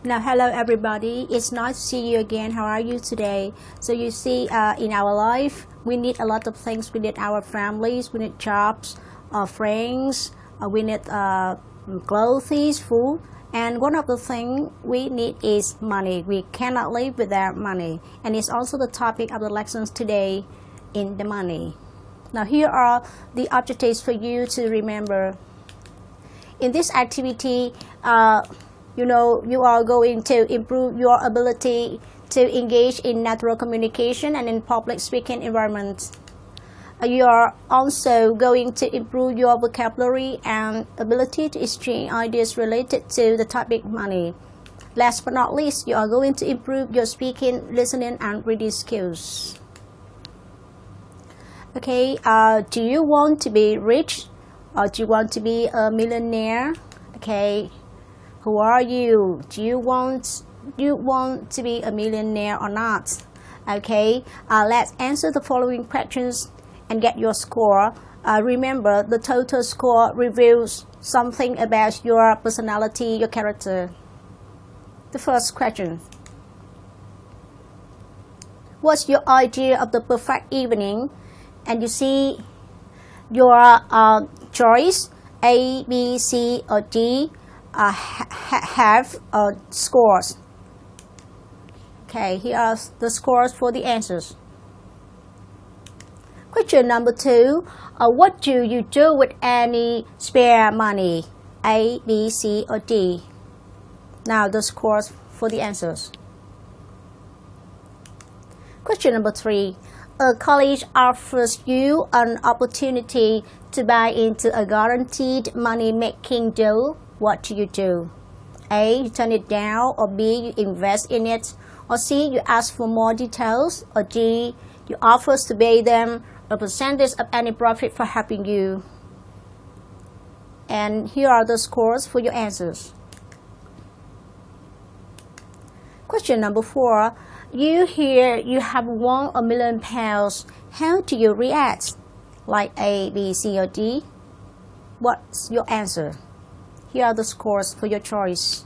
Now, hello everybody. It's nice to see you again. How are you today? So you see, in our life, we need a lot of things. We need our families, we need jobs, friends, we need clothes, food. And one of the things we need is money. We cannot live without money. And it's also the topic of the lessons today in the money. Now, here are the objectives for you to remember. In this activity, you are going to improve your ability to engage in natural communication and in public speaking environments. You are also going to improve your vocabulary and ability to exchange ideas related to the topic money. Last but not least, you are going to improve your speaking, listening, and reading skills. Okay, do you want to be rich or do you want to be a millionaire? Okay. Who are you? Do you want to be a millionaire or not? Okay, let's answer the following questions and get your score. Remember, the total score reveals something about your personality, your character. The first question. What's your idea of the perfect evening? And you see your choice, A, B, C, or D. Have scores. Okay, here are the scores for the answers. Question number 2. What do you do with any spare money? A, B, C, or D? Now the scores for the answers. Question number 3. A college offers you an opportunity to buy into a guaranteed money-making deal. What do you do? A, you turn it down, or B, you invest in it, or C, you ask for more details, or D, you offer to pay them a percentage of any profit for helping you. And here are the scores for your answers. Question number 4. You hear you have won £1 million. How do you react? Like A, B, C, or D? What's your answer? Here are the scores for your choice.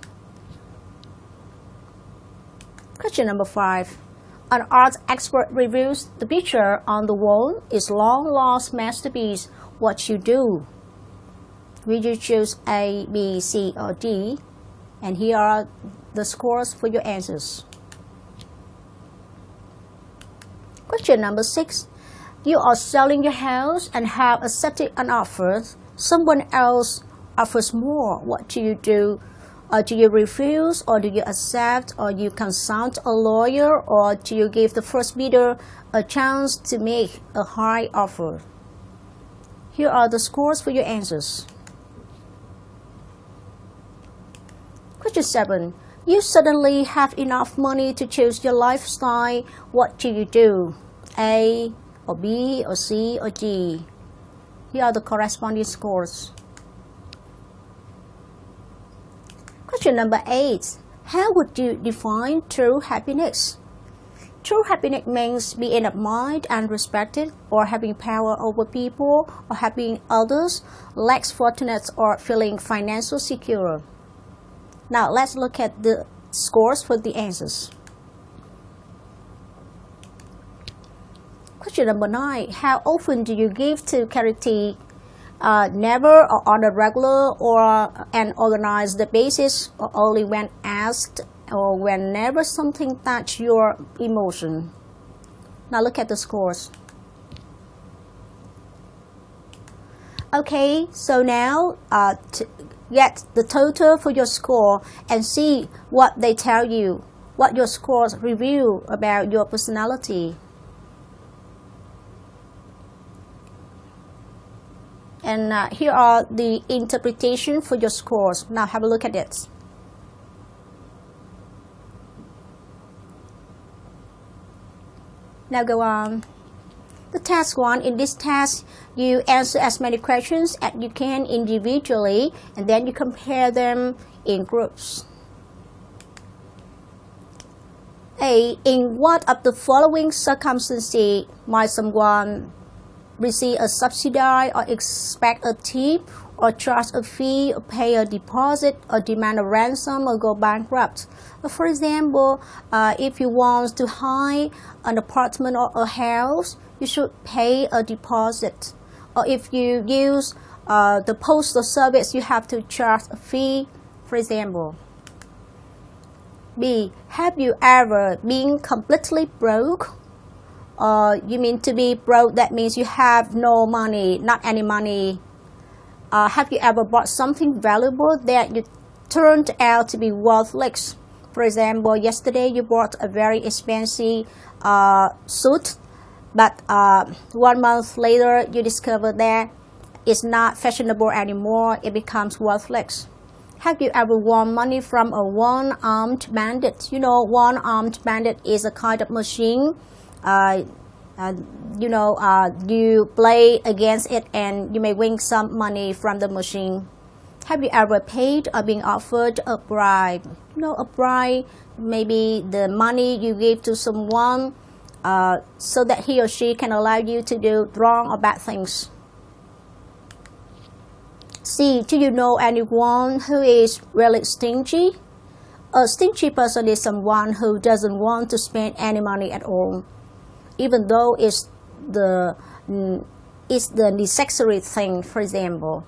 Question number 5. An art expert reviews the picture on the wall is long-lost masterpiece. What you do? Will you choose A, B, C, or D? And here are the scores for your answers. Question number 6. You are selling your house and have accepted an offer. Someone else offers more. What do you do? Do you refuse, or do you accept, or you consult a lawyer, or do you give the first bidder a chance to make a high offer? Here are the scores for your answers. Question 7. You suddenly have enough money to choose your lifestyle. What do you do? A, or B, or C, or D? Here are the corresponding scores. Question number 8. How would you define true happiness? True happiness means being admired and respected, or having power over people, or helping others, less fortunate, or feeling financially secure. Now let's look at the scores for the answers. Question number 9. How often do you give to charity? Never, or on a regular, or an organized basis, or only when asked, or whenever something touches your emotion. Now look at the scores. Okay, so now get the total for your score and see what they tell you, what your scores reveal about your personality. And here are the interpretation for your scores. Now have a look at it. Now go on. The task 1. In this task, you answer as many questions as you can individually, and then you compare them in groups. A. In what of the following circumstances might someone receive a subsidy or expect a tip or charge a fee or pay a deposit or demand a ransom or go bankrupt. For example, if you want to hire an apartment or a house, you should pay a deposit. Or if you use the postal service, you have to charge a fee, for example. B. Have you ever been completely broke? You mean to be broke, that means you have no money, not any money. Have you ever bought something valuable that you turned out to be worthless? For example, yesterday you bought a very expensive suit, but 1 month later you discover that it's not fashionable anymore, it becomes worthless. Have you ever won money from a one-armed bandit? You know, one-armed bandit is a kind of machine. You play against it and you may win some money from the machine. Have you ever paid or been offered a bribe? You know, a bribe, maybe the money you give to someone so that he or she can allow you to do wrong or bad things. C. Do you know anyone who is really stingy? A stingy person is someone who doesn't want to spend any money at all, even though it's the necessary thing. For example,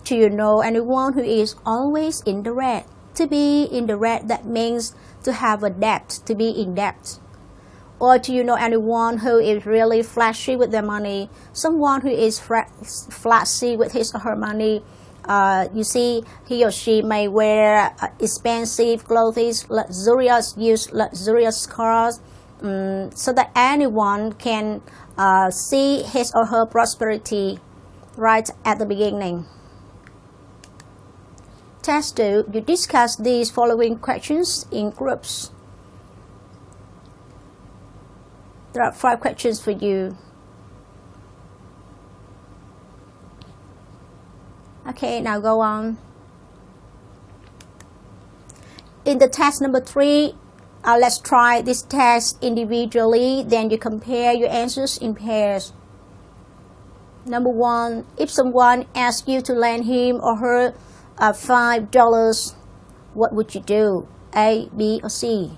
do you know anyone who is always in the red? To be in the red, that means to have a debt, to be in debt. Or do you know anyone who is really flashy with their money? Someone who is flashy with his or her money. You see, he or she may wear expensive clothes, use luxurious cars, so that anyone can see his or her prosperity right at the beginning. Task 2. You discuss these following questions in groups. There are 5 questions for you. Okay, now go on. In the task number 3, let's try this task individually, then you compare your answers in pairs. Number 1, if someone asks you to lend him or her $5, what would you do? A, B, or C?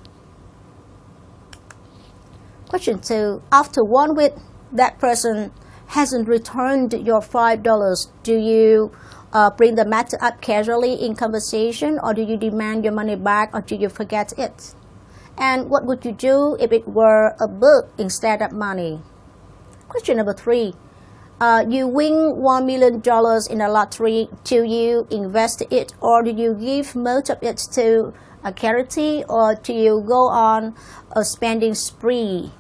Question 2, after 1 week, that person hasn't returned your $5. Do you bring the matter up casually in conversation, or do you demand your money back, or do you forget it? And what would you do if it were a book instead of money? Question number 3. You win $1 million in a lottery. Do you invest it, or do you give most of it to a charity, or do you go on a spending spree?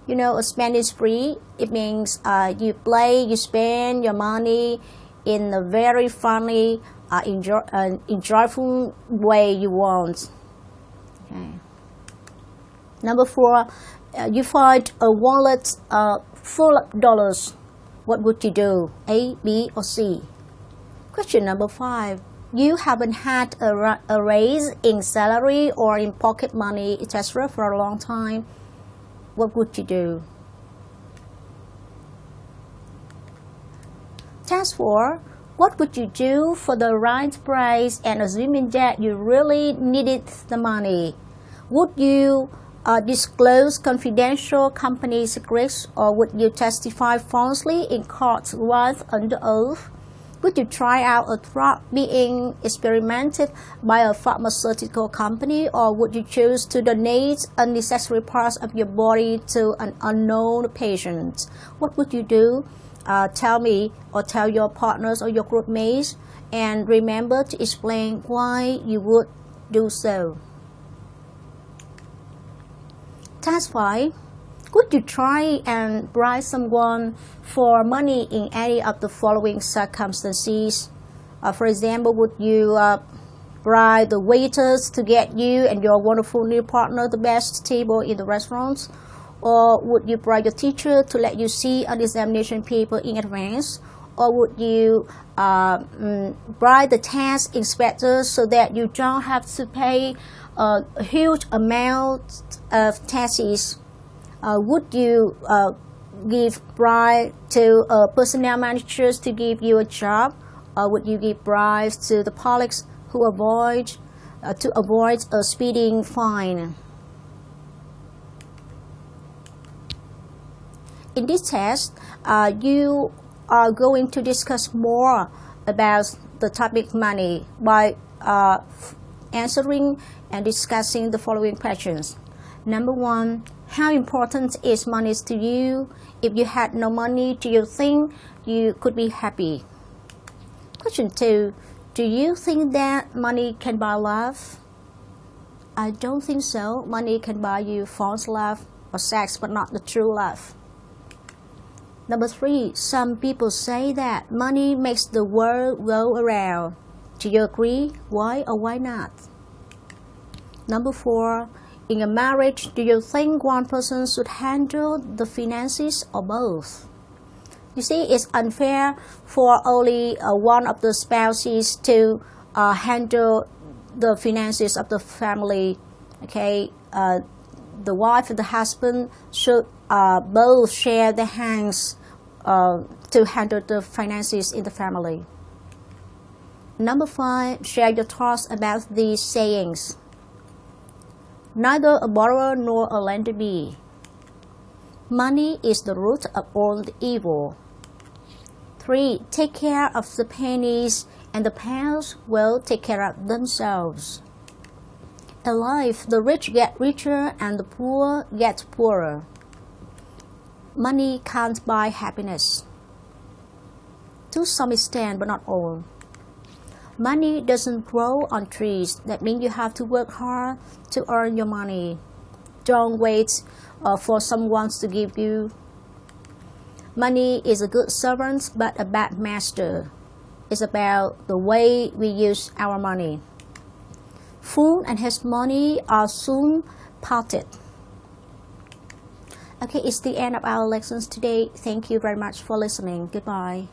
You know, a spending spree, it means you spend your money in a very funny, enjoyable way you want. Okay. Number 4, you find a wallet full of dollars. What would you do? A, B, or C? Question number 5. You haven't had a raise in salary or in pocket money, etc. for a long time. What would you do? Task 4. What would you do for the right price and assuming that you really needed the money? Would you disclose confidential company secrets, or would you testify falsely in court while under oath? Would you try out a drug being experimented by a pharmaceutical company, or would you choose to donate unnecessary parts of your body to an unknown patient? What would you do? Tell me, or tell your partners or your group mates, and remember to explain why you would do so. Task 5. Would you try and bribe someone for money in any of the following circumstances? For example, would you bribe the waiters to get you and your wonderful new partner the best table in the restaurant? Or would you bribe your teacher to let you see an examination paper in advance? Or would you bribe the tax inspector so that you don't have to pay a huge amount of taxes? Would you give bribe to personnel managers to give you a job, or would you give bribes to the police who avoid a speeding fine? In this test, you are going to discuss more about the topic money by answering and discussing the following questions. Number 1, how important is money to you? If you had no money, do you think you could be happy? Question 2, do you think that money can buy love? I don't think so. Money can buy you false love or sex, but not the true love. Number 3, some people say that money makes the world go around. Do you agree? Why or why not? Number 4, in a marriage, do you think one person should handle the finances or both? You see, it's unfair for only one of the spouses to handle the finances of the family. Okay, the wife and the husband should both share their hands to handle the finances in the family. Number 5, share your thoughts about these sayings. Neither a borrower nor a lender be. Money is the root of all the evil. 3, take care of the pennies and the pounds will take care of themselves. In life, the rich get richer and the poor get poorer. Money can't buy happiness. To some extent, but not all. Money doesn't grow on trees. That means you have to work hard to earn your money. Don't wait for someone to give you. Money is a good servant but a bad master. It's about the way we use our money. Fool and his money are soon parted. Okay, it's the end of our lessons today. Thank you very much for listening. Goodbye.